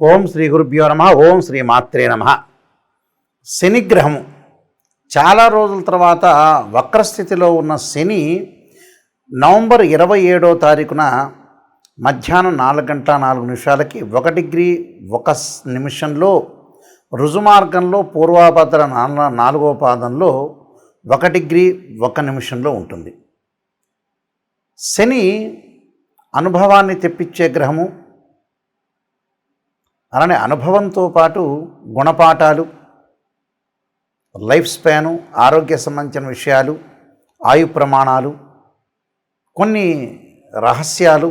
ఓం శ్రీ గురుభ్యో నమః. ఓం శ్రీ మాత్రే నమః. శనిగ్రహము చాలా రోజుల తర్వాత వక్రస్థితిలో ఉన్న శని నవంబర్ 27వ తారీఖున మధ్యాహ్నం 4:04 1 డిగ్రీ 1 నిమిషంలో రుజుమార్గంలో పూర్వాభద్ర 4వ పాదంలో 1 డిగ్రీ 1 నిమిషంలో ఉంటుంది. శని అనుభవాన్ని తెప్పించే గ్రహము. అలానే అనుభవంతో పాటు గుణపాఠాలు, లైఫ్ స్పాను, ఆరోగ్య సంబంధించిన విషయాలు, ఆయు ప్రమాణాలు, కొన్ని రహస్యాలు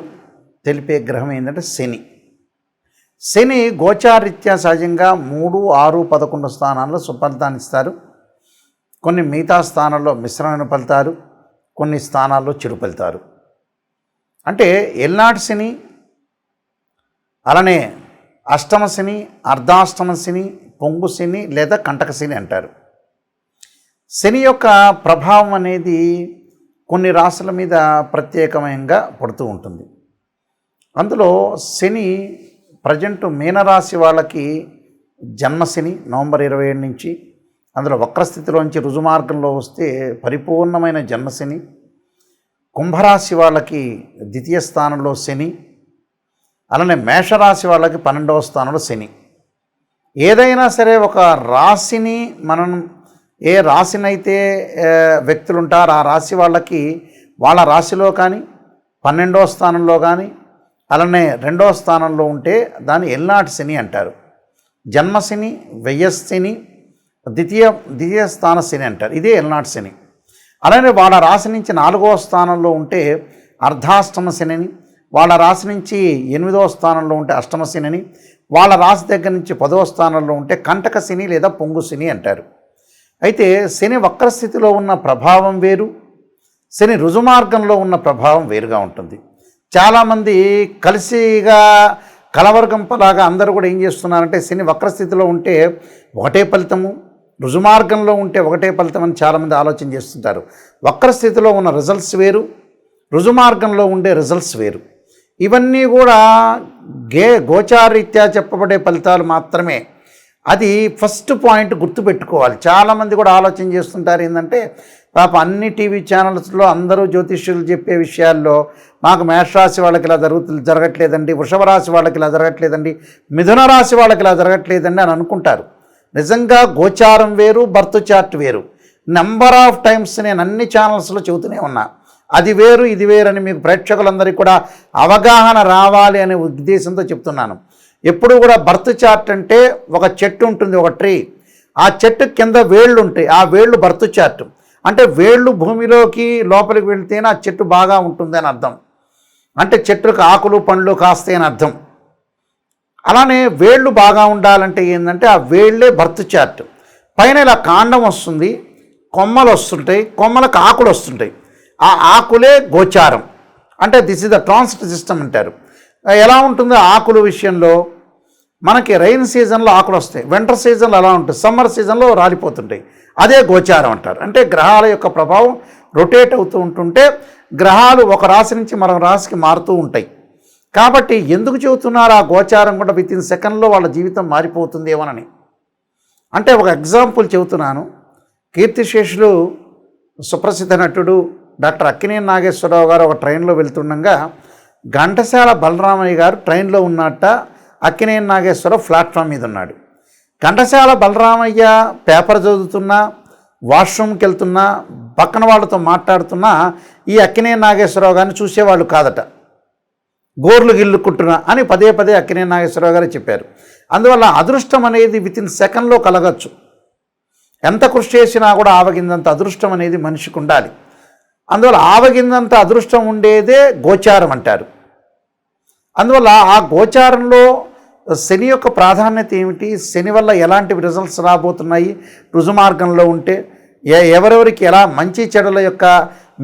తెలిపే గ్రహం ఏంటంటే శని. శని గోచారీత్యా సహజంగా 3, 6, 11 స్థానాల్లో సుఫలితాన్ని ఇస్తారు. కొన్ని మిగతా స్థానాల్లో మిశ్రమైన ఫలితాలు, కొన్ని స్థానాల్లో చెడు ఫలితాలు. అంటే ఎల్నాటి శని, అలానే అష్టమ శని, అర్ధాష్టమ శని, పొంగు శని లేదా కంటక శని అంటారు. శని యొక్క ప్రభావం అనేది కొన్ని రాశుల మీద ప్రత్యేకంగా పడుతూ ఉంటుంది. అందులో శని ప్రజెంట్ మీనరాశి వాళ్ళకి జన్మశని నవంబర్ 27 నుంచి, అందులో వక్రస్థితిలోంచి రుజుమార్గంలో వస్తే పరిపూర్ణమైన జన్మశని. కుంభరాశి వాళ్ళకి ద్వితీయ స్థానంలో శని, అలానే మేషరాశి వాళ్ళకి 12వ స్థానంలో శని. ఏదైనా సరే ఒక రాశిని మనం ఏ రాశినైతే వ్యక్తులు ఉంటారో ఆ రాశి వాళ్ళకి వాళ్ళ రాశిలో కానీ 12వ స్థానంలో కానీ అలానే 2వ స్థానంలో ఉంటే దాన్ని ఎల్నాటి శని అంటారు. జన్మశని, వ్యయశని, ద్వితీయ స్థాన శని అంటారు. ఇదే ఎల్నాటి శని. అలానే వాళ్ళ రాశి నుంచి 4వ స్థానంలో ఉంటే అర్ధాష్టమ శనిని, వాళ్ళ రాశి నుంచి 8వ స్థానంలో ఉంటే అష్టమ శనిని, వాళ్ళ రాశి దగ్గర నుంచి 10వ స్థానంలో ఉంటే కంటక శని లేదా పొంగు శని అంటారు. అయితే శని వక్రస్థితిలో ఉన్న ప్రభావం వేరు, శని రుజుమార్గంలో ఉన్న ప్రభావం వేరుగా ఉంటుంది. చాలామంది కలిసిగా కలవర్గంపలాగా అందరూ కూడా ఏం చేస్తున్నారంటే శని వక్రస్థితిలో ఉంటే ఒకటే ఫలితము, రుజుమార్గంలో ఉంటే ఒకటే ఫలితం అని చాలామంది ఆలోచన చేస్తుంటారు. వక్రస్థితిలో ఉన్న రిజల్ట్స్ వేరు, రుజుమార్గంలో ఉండే రిజల్ట్స్ వేరు. ఇవన్నీ కూడా గోచారీత్యా చెప్పబడే ఫలితాలు మాత్రమే. అది ఫస్ట్ పాయింట్ గుర్తుపెట్టుకోవాలి. చాలామంది కూడా ఆలోచన చేస్తుంటారు ఏంటంటే పాప అన్ని టీవీ ఛానల్స్లో అందరూ జ్యోతిష్యులు చెప్పే విషయాల్లో మాకు మేషరాశి వాళ్ళకి ఇలా జరగట్లేదండి, వృషభ రాశి వాళ్ళకి ఇలా జరగట్లేదండి, మిథున రాశి వాళ్ళకి ఇలా జరగట్లేదండి అని అనుకుంటారు. నిజంగా గోచారం వేరు, బర్త్ చార్ట్ వేరు. నెంబర్ ఆఫ్ టైమ్స్ నేను అన్ని ఛానల్స్లో చెబుతూనే ఉన్నా. అది వేరు, ఇది వేరు అని మీకు ప్రేక్షకులందరికీ కూడా అవగాహన రావాలి అనే ఉద్దేశంతో చెప్తున్నాను. ఎప్పుడు కూడా బర్త్ చార్ట్ అంటే ఒక చెట్టు ఉంటుంది, ఒక ట్రీ. ఆ చెట్టు కింద వేళ్ళు ఉంటాయి, ఆ వేళ్ళు బర్త్ చార్ట్. అంటే వేళ్ళు భూమిలోకి లోపలికి వెళ్తేనే ఆ చెట్టు బాగా ఉంటుంది అని అర్థం. అంటే చెట్టుకు ఆకులు పండ్లు కాస్తాయి అని అర్థం. అలానే వేళ్ళు బాగా ఉండాలంటే ఏంటంటే ఆ వేళ్ళే బర్త్ చార్ట్. పైన ఇలా కాండం వస్తుంది, కొమ్మలు వస్తుంటాయి, కొమ్మలకు ఆకులు వస్తుంటాయి. ఆ ఆకులే గోచారం. అంటే this is the transit system అంటారు. ఎలా ఉంటుందో ఆకుల విషయంలో మనకి రైన్ సీజన్లో ఆకులు వస్తాయి, వింటర్ సీజన్లో అలా ఉంటుంది, సమ్మర్ సీజన్లో రాలిపోతుంటాయి. అదే గోచారం అంటారు. అంటే గ్రహాల యొక్క ప్రభావం రొటేట్ అవుతూ ఉంటుంటే గ్రహాలు ఒక రాశి నుంచి మరొక రాశికి మారుతూ ఉంటాయి. కాబట్టి ఎందుకు చెబుతున్నారు ఆ గోచారం కూడా వితిన్ సెకండ్లో వాళ్ళ జీవితం మారిపోతుందేమోనని. అంటే ఒక ఎగ్జాంపుల్ చెబుతున్నాను. కీర్తిశేషులు సుప్రసిద్ధ నటుడు డాక్టర్ అక్కినేని నాగేశ్వరరావు గారు ఒక ట్రైన్లో వెళ్తుండగా ఘంటసాల బలరామయ్య గారు ట్రైన్లో ఉన్నట్ట, అక్కినేని నాగేశ్వరరావు ప్లాట్ఫామ్ మీద ఉన్నాడు. ఘంటసాల బలరామయ్య పేపర్ చదువుతున్నా, వాష్రూమ్కి వెళ్తున్నా, పక్కన వాళ్ళతో మాట్లాడుతున్నా ఈ అక్కినేని నాగేశ్వరరావు గారిని చూసేవాళ్ళు కాదట. గోర్లు గిల్లుకుంటున్నా అని పదే పదే అక్కినేని నాగేశ్వరరావు గారు చెప్పారు. అందువల్ల అదృష్టం అనేది వితిన్ సెకండ్లో కలగచ్చు. ఎంత కృషి చేసినా కూడా ఆవగిందంత అదృష్టం అనేది మనిషికి ఉండాలి. అందువల్ల ఆవగిందంత అదృష్టం ఉండేదే గోచారం అంటారు. అందువల్ల ఆ గోచారంలో శని యొక్క ప్రాధాన్యత ఏమిటి, శని వల్ల ఎలాంటి రిజల్ట్స్ రాబోతున్నాయి, రుజుమార్గంలో ఉంటే ఎవరెవరికి ఎలా మంచి చెడుల యొక్క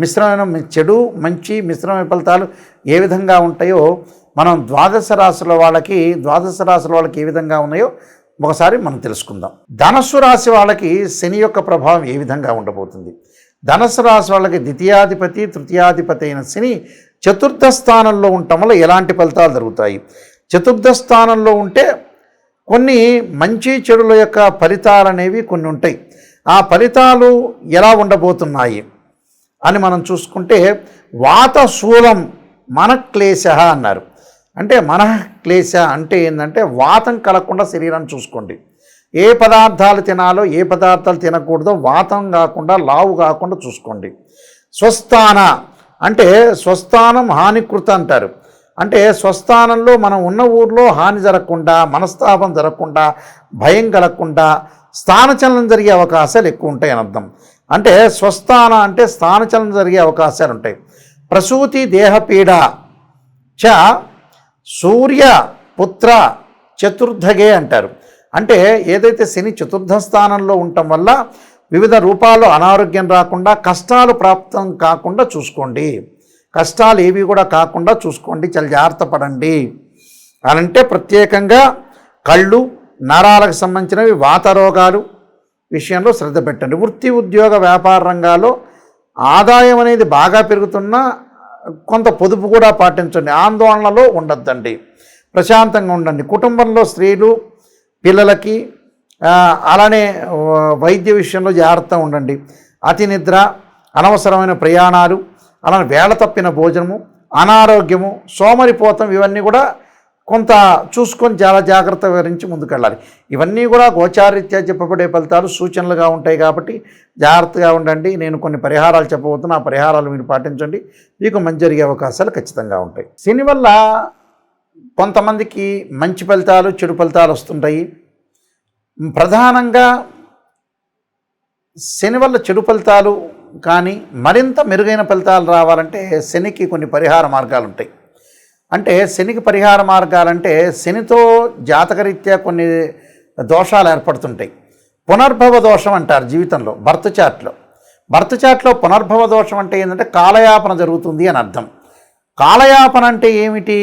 మిశ్రమైన చెడు మంచి మిశ్రమైన ఫలితాలు ఏ విధంగా ఉంటాయో మనం ద్వాదశ రాశుల వాళ్ళకి ఏ విధంగా ఉన్నాయో ఒకసారి మనం తెలుసుకుందాం. ధనస్సు రాశి వాళ్ళకి శని యొక్క ప్రభావం ఏ విధంగా ఉండబోతుంది. ధనస్సు రాశి వాళ్ళకి ద్వితీయాధిపతి తృతీయాధిపతి అయిన శని చతుర్థ స్థానంలో ఉండటం వల్ల ఎలాంటి ఫలితాలు జరుగుతాయి. చతుర్థ స్థానంలో ఉంటే కొన్ని మంచి చెడుల యొక్క ఫలితాలు అనేవి కొన్ని ఉంటాయి. ఆ ఫలితాలు ఎలా ఉండబోతున్నాయి అని మనం చూసుకుంటే, వాతశూలం మనక్లేశ అన్నారు. అంటే మనఃక్లేశ అంటే ఏంటంటే వాతం కలగకుండా శరీరాన్ని చూసుకోండి. ఏ పదార్థాలు తినాలో ఏ పదార్థాలు తినకూడదో వాతం కాకుండా లావు కాకుండా చూసుకోండి. స్వస్థాన అంటే స్వస్థానం హానికృత అంటారు. అంటే స్వస్థానంలో మనం ఉన్న ఊర్లో హాని జరగకుండా, మనస్తాపం జరగకుండా, భయం కలగకుండా స్థానచలనం జరిగే అవకాశాలు ఎక్కువ ఉంటాయి అని అర్థం. అంటే స్వస్థాన అంటే స్థానచలనం జరిగే అవకాశాలు ఉంటాయి. ప్రసూతి దేహపీడ చ సూర్య పుత్ర చతుర్థగే అంటారు. అంటే ఏదైతే శని చతుర్థ స్థానంలో ఉండటం వల్ల వివిధ రూపాల్లో అనారోగ్యం రాకుండా, కష్టాలు ప్రాప్తం కాకుండా చూసుకోండి. కష్టాలు ఏవి కూడా కాకుండా చూసుకోండి, చాలా జాగ్రత్త పడండి. అనంటే ప్రత్యేకంగా కళ్ళు, నరాలకు సంబంధించినవి, వాత రోగాలు విషయంలో శ్రద్ధ పెట్టండి. వృత్తి, ఉద్యోగ, వ్యాపార రంగాల్లో ఆదాయం అనేది బాగా పెరుగుతున్నా కొంత పొదుపు కూడా పాటించండి. ఆందోళనలో ఉండొద్దండి, ప్రశాంతంగా ఉండండి. కుటుంబంలో స్త్రీలు, పిల్లలకి అలానే వైద్య విషయంలో జాగ్రత్తగా ఉండండి. అతి నిద్ర, అనవసరమైన ప్రయాణాలు, అలానే వేళ తప్పిన భోజనము, అనారోగ్యము, సోమరిపోతం ఇవన్నీ కూడా కొంత చూసుకొని చాలా జాగ్రత్త వివరించి ముందుకెళ్ళాలి. ఇవన్నీ కూడా గోచారీత్యా చెప్పబడే ఫలితాలు సూచనలుగా ఉంటాయి కాబట్టి జాగ్రత్తగా ఉండండి. నేను కొన్ని పరిహారాలు చెప్పబోతున్నా, ఆ పరిహారాలు మీరు పాటించండి, మీకు మంచి జరిగే అవకాశాలు ఖచ్చితంగా ఉంటాయి. శని వల్ల కొంతమందికి మంచి ఫలితాలు, చెడు ఫలితాలు వస్తుంటాయి. ప్రధానంగా శని వల్ల చెడు ఫలితాలు కానీ మరింత మెరుగైన ఫలితాలు రావాలంటే శనికి కొన్ని పరిహార మార్గాలు ఉంటాయి. అంటే శనికి పరిహార మార్గాలంటే శనితో జాతకరీత్యా కొన్ని దోషాలు ఏర్పడుతుంటాయి. పునర్భవ దోషం అంటారు జీవితంలో, బర్త్ చార్ట్లో పునర్భవ దోషం అంటే ఏంటంటే కాలయాపన జరుగుతుంది అని అర్థం. కాలయాపన అంటే ఏమిటి?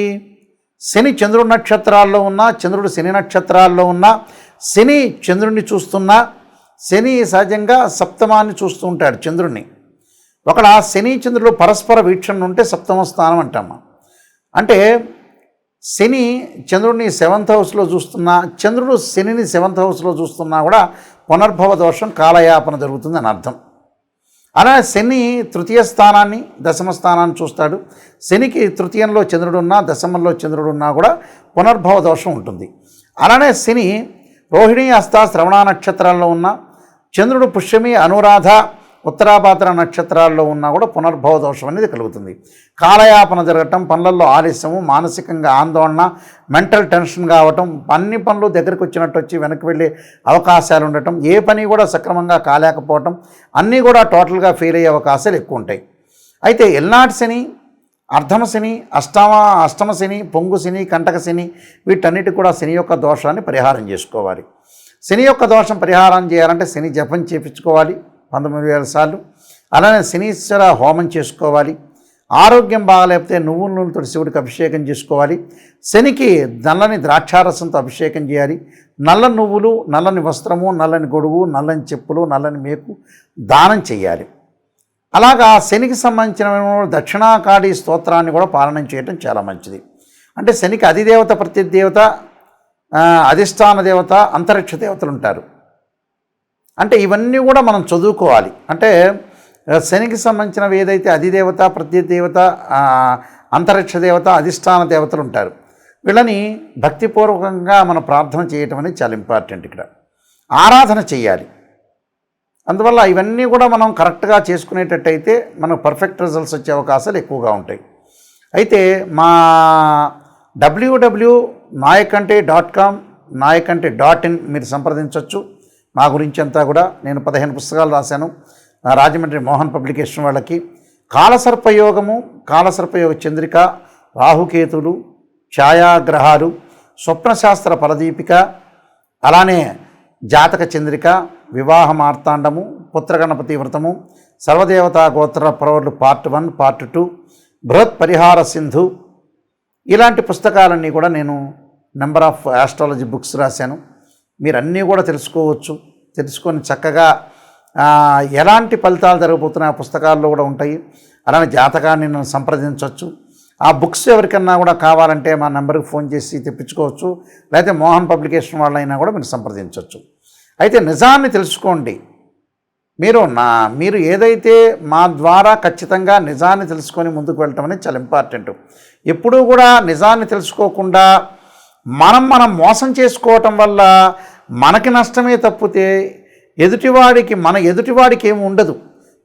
శని చంద్రుడి నక్షత్రాల్లో ఉన్నా, చంద్రుడు శని నక్షత్రాల్లో ఉన్నా, శని చంద్రుడిని చూస్తున్నా, శని సహజంగా సప్తమాన్ని చూస్తూ ఉంటాడు చంద్రుడిని. ఒకడ శని చంద్రుడు పరస్పర వీక్షణ ఉంటే సప్తమ స్థానం అంటాము. అంటే శని చంద్రుడిని 7th హౌస్లో చూస్తున్నా, చంద్రుడు శనిని 7th హౌస్లో చూస్తున్నా కూడా పునర్భవ దోషం, కాలయాపన జరుగుతుంది అని అర్థం. అలా శని తృతీయ స్థానాన్ని, దశమ స్థానాన్ని చూస్తాడు. శనికి తృతీయంలో చంద్రుడు ఉన్నా, దశమంలో చంద్రుడు ఉన్నా కూడా పునర్భవ దోషం ఉంటుంది. అలానే శని రోహిణి, హస్త, శ్రవణ నక్షత్రాల్లో ఉన్న, చంద్రుడు పుష్యమి, అనురాధ, ఉత్తరాభాద్ర నక్షత్రాల్లో ఉన్నా కూడా పునర్భవ దోషం అనేది కలుగుతుంది. కాలయాపన జరగటం, పనులలో ఆలస్యము, మానసికంగా ఆందోళన, మెంటల్ టెన్షన్ కావటం, అన్ని పనులు దగ్గరికి వచ్చినట్టు వచ్చి వెనక్కి వెళ్ళే అవకాశాలు ఉండటం, ఏ పని కూడా సక్రమంగా కాలేకపోవటం, అన్నీ కూడా టోటల్గా ఫెయిల్ అయ్యే అవకాశాలు ఎక్కువ ఉంటాయి. అయితే ఎల్నాటి శని, అర్ధమ శని, అష్టమ శని, పొంగు శని, కంటక శని, వీటన్నిటి కూడా శని యొక్క దోషాన్ని పరిహారం చేసుకోవాలి. శని యొక్క దోషం పరిహారం చేయాలంటే శని జపం చేయించుకోవాలి 19,000 సార్లు. అలానే శనీశ్వర హోమం చేసుకోవాలి. ఆరోగ్యం బాగాలేకపోతే నువ్వుల నూనెతో శివుడికి అభిషేకం చేసుకోవాలి. శనికి నల్లని ద్రాక్షారసంతో అభిషేకం చేయాలి. నల్ల నువ్వులు, నల్లని వస్త్రము, నల్లని గొడుగు, నల్లని చెప్పులు, నల్లని మేకు దానం చేయాలి. అలాగా శనికి సంబంధించిన దక్షిణాకాళి స్తోత్రాన్ని కూడా పాలన చేయడం చాలా మంచిది. అంటే శనికి అధిదేవత, ప్రతిదేవత, అధిష్టాన దేవత, అంతరిక్ష దేవతలు ఉంటారు. అంటే ఇవన్నీ కూడా మనం చదువుకోవాలి. అంటే శనికి సంబంధించినవి ఏదైతే అధిదేవత, ప్రతిదేవత, అంతరిక్ష దేవత, అధిష్టాన దేవతలు ఉంటారు, వీళ్ళని భక్తిపూర్వకంగా మనం ప్రార్థన చేయటం అనేది చాలా ఇంపార్టెంట్. ఇక్కడ ఆరాధన చేయాలి. అందువల్ల ఇవన్నీ కూడా మనం కరెక్ట్గా చేసుకునేటట్టయితే మనకు పర్ఫెక్ట్ రిజల్ట్స్ వచ్చే అవకాశాలు ఎక్కువగా ఉంటాయి. అయితే మా www.nayakanti.com, nayakanti.in మీరు సంప్రదించవచ్చు. మా గురించి అంతా కూడా నేను 15 పుస్తకాలు రాశాను రాజమండ్రి మోహన్ పబ్లికేషన్ వాళ్ళకి. కాలసర్పయోగము, కాలసర్పయోగ చంద్రిక, రాహుకేతులు, ఛాయాగ్రహాలు, స్వప్నశాస్త్ర ఫలదీపిక, అలానే జాతక చంద్రిక, వివాహ మార్తాండము, పుత్రగణపతి వ్రతము, సర్వదేవతా గోత్ర ప్రవర్లు పార్ట్ 1, పార్ట్ 2, బృహత్ పరిహార సింధు, ఇలాంటి పుస్తకాలన్నీ కూడా నేను నెంబర్ ఆఫ్ ఆస్ట్రాలజీ బుక్స్ రాశాను. మీరు అన్నీ కూడా తెలుసుకోవచ్చు. తెలుసుకొని చక్కగా ఎలాంటి ఫలితాలు జరగబోతున్నాయి ఆ పుస్తకాల్లో కూడా ఉంటాయి. అలానే జాతకాన్ని నన్ను సంప్రదించవచ్చు. ఆ బుక్స్ ఎవరికన్నా కూడా కావాలంటే మా నెంబర్కి ఫోన్ చేసి తెప్పించుకోవచ్చు, లేకపోతే మోహన్ పబ్లికేషన్ వాళ్ళైనా కూడా మీరు సంప్రదించవచ్చు. అయితే నిజాన్ని తెలుసుకోండి. మీరు ఏదైతే మా ద్వారా ఖచ్చితంగా నిజాన్ని తెలుసుకొని ముందుకు వెళ్ళటం అనేది చాలా ఇంపార్టెంట్. ఎప్పుడూ కూడా నిజాన్ని తెలుసుకోకుండా మనం మోసం చేసుకోవటం వల్ల మనకి నష్టమే తప్పితే ఎదుటివాడికి ఏమి ఉండదు.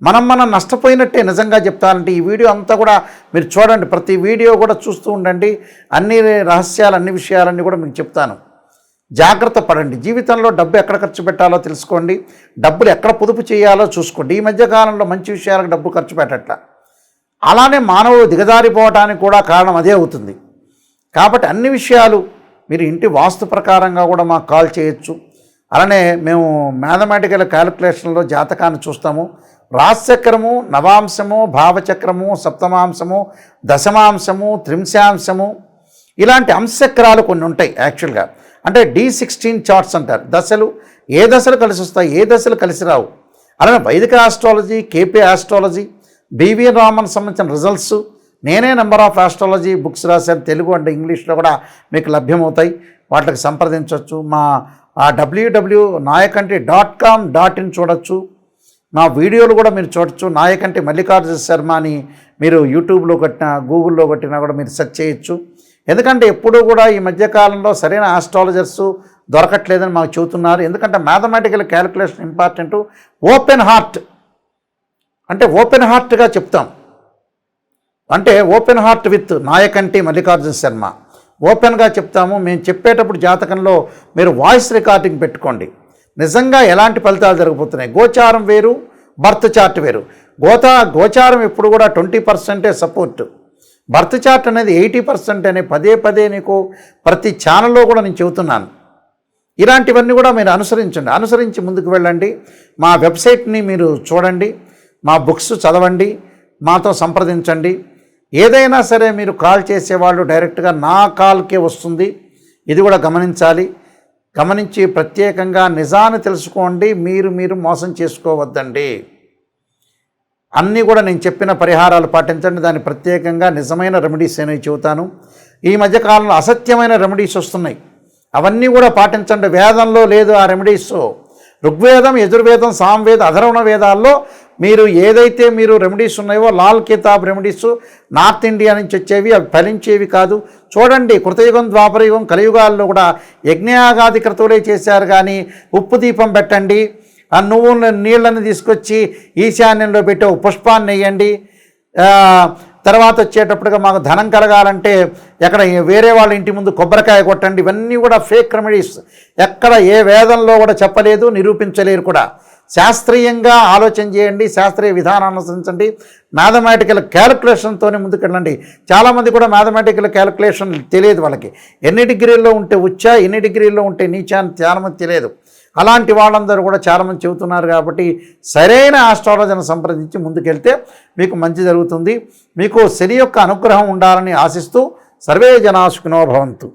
మనం నష్టపోయినట్టే. నిజంగా చెప్తానంటే ఈ వీడియో అంతా కూడా మీరు చూడండి, ప్రతి వీడియో కూడా చూస్తూ ఉండండి. అన్ని రహస్యాలు, అన్ని విషయాలన్నీ కూడా మీకు చెప్తాను. జాగ్రత్త పడండి. జీవితంలో డబ్బు ఎక్కడ ఖర్చు పెట్టాలో తెలుసుకోండి, డబ్బులు ఎక్కడ పొదుపు చేయాలో చూసుకోండి. ఈ మధ్యకాలంలో మంచి విషయాలకు డబ్బు ఖర్చు పెట్టట్ల. అలానే మానవుడు దిగజారిపోవడానికి కూడా కారణం అదే అవుతుంది. కాబట్టి అన్ని విషయాలు మీరు ఇంటి వాస్తు ప్రకారంగా కూడా మాకు కాల్ చేయొచ్చు. అలానే మేము మ్యాథమెటికల్ క్యాలిక్యులేషన్లో జాతకాన్ని చూస్తాము. రాశిచక్రము, నవాంశము, భావచక్రము, సప్తమాంశము, దశమాంశము, త్రింశాంశము, ఇలాంటి అంశచక్రాలు కొన్ని ఉంటాయి. యాక్చువల్గా అంటే D16 చార్ట్స్ అంటారు. దశలు, ఏ దశలు కలిసి వస్తాయి, ఏ దశలు కలిసి రావు. అలానే వైదిక astrology, KP astrology, BV Raman సంబంధించిన రిజల్ట్స్, నేనే నెంబర్ ఆఫ్ ఆస్ట్రాలజీ బుక్స్ రాశాను. తెలుగు అంటే ఇంగ్లీష్లో కూడా మీకు లభ్యమవుతాయి. వాటికి సంప్రదించవచ్చు. మా www.nayakanti.com.in చూడొచ్చు. మా వీడియోలు కూడా మీరు చూడొచ్చు. నాయకంటి మల్లికార్జున శర్మ అని మీరు యూట్యూబ్లో కొట్టినా, గూగుల్లో కొట్టినా కూడా మీరు సెర్చ్ చేయొచ్చు. ఎందుకంటే ఎప్పుడూ కూడా ఈ మధ్యకాలంలో సరైన ఆస్ట్రాలజర్స్ దొరకట్లేదని మాకు చెబుతున్నారు. ఎందుకంటే mathematical calculation important. Open heart అంటే ఓపెన్ హార్ట్గా చెప్తాం. అంటే open heart with Nayakanti Mallikarjuna Sharma ఓపెన్గా చెప్తాము. మేము చెప్పేటప్పుడు జాతకంలో మీరు వాయిస్ రికార్డింగ్ పెట్టుకోండి. నిజంగా ఎలాంటి ఫలితాలు జరగబోతున్నాయి. గోచారం వేరు, బర్త్ చార్ట్ వేరు. గోచారం ఎప్పుడు కూడా 20% సపోర్ట్. బర్త్ చార్ట్ అనేది 80% అని పదే నీకు ప్రతి ఛానల్లో కూడా నేను చెబుతున్నాను. ఇలాంటివన్నీ కూడా మీరు అనుసరించి ముందుకు వెళ్ళండి. మా వెబ్సైట్ని మీరు చూడండి, మా బుక్స్ చదవండి, మాతో సంప్రదించండి. ఏదైనా సరే మీరు కాల్ చేసేవాళ్ళు డైరెక్ట్గా నా కాల్కే వస్తుంది. ఇది కూడా గమనించి ప్రత్యేకంగా నిజాన్ని తెలుసుకోండి. మీరు మోసం చేసుకోవద్దండి. అన్నీ కూడా నేను చెప్పిన పరిహారాలు పాటించండి. దాన్ని ప్రత్యేకంగా నిజమైన రెమెడీస్ అనేవి చెబుతాను. ఈ మధ్యకాలంలో అసత్యమైన రెమెడీస్ వస్తున్నాయి, అవన్నీ కూడా పాటించండి. వేదంలో లేదు ఆ రెమెడీస్. ఋగ్వేదం, యజుర్వేదం, సామవేద, అధర్వణ వేదాల్లో ఏదైతే రెమెడీస్ ఉన్నాయో లాల్ కితాబ్ రెమెడీస్ నార్త్ ఇండియా నుంచి వచ్చేవి, అవి ఫలించేవి కాదు. చూడండి, కృతయుగం, ద్వాపరయుగం, కలియుగాల్లో కూడా యజ్ఞయాగాది క్రతువులే చేశారు. కానీ ఉప్పు దీపం పెట్టండి, ఆ నువ్వుల నీళ్ళని తీసుకొచ్చి ఈశాన్యంలో పెట్టి ఒక పుష్పాన్ని వేయండి, తర్వాత వచ్చేటప్పటిగా మాకు ధనం కలగాలంటే ఎక్కడ వేరే వాళ్ళ ఇంటి ముందు కొబ్బరికాయ కొట్టండి. ఇవన్నీ కూడా ఫేక్ రెమెడీస్. ఎక్కడ ఏ వేదంలో కూడా చెప్పలేదు, నిరూపించలేరు కూడా. శాస్త్రీయంగా ఆలోచన చేయండి, శాస్త్రీయ విధానాన్ని అనుసరించండి, మ్యాథమెటికల్ క్యాలిక్యులేషన్తోనే ముందుకెళ్ళండి. చాలామంది కూడా మ్యాథమెటికల్ క్యాలిక్యులేషన్ తెలియదు. వాళ్ళకి ఎన్ని డిగ్రీల్లో ఉంటే ఉచ్చ, ఎన్ని డిగ్రీల్లో ఉంటే నీచా అని చాలామంది తెలియదు. అలాంటి వాళ్ళందరూ కూడా చాలామంది చెబుతున్నారు. కాబట్టి సరైన ఆస్ట్రాలజీని సంప్రదించి ముందుకెళ్తే మీకు మంచి జరుగుతుంది. మీకు శని యొక్క అనుగ్రహం ఉండాలని ఆశిస్తూ సర్వే జనా సుఖినో భవంతు.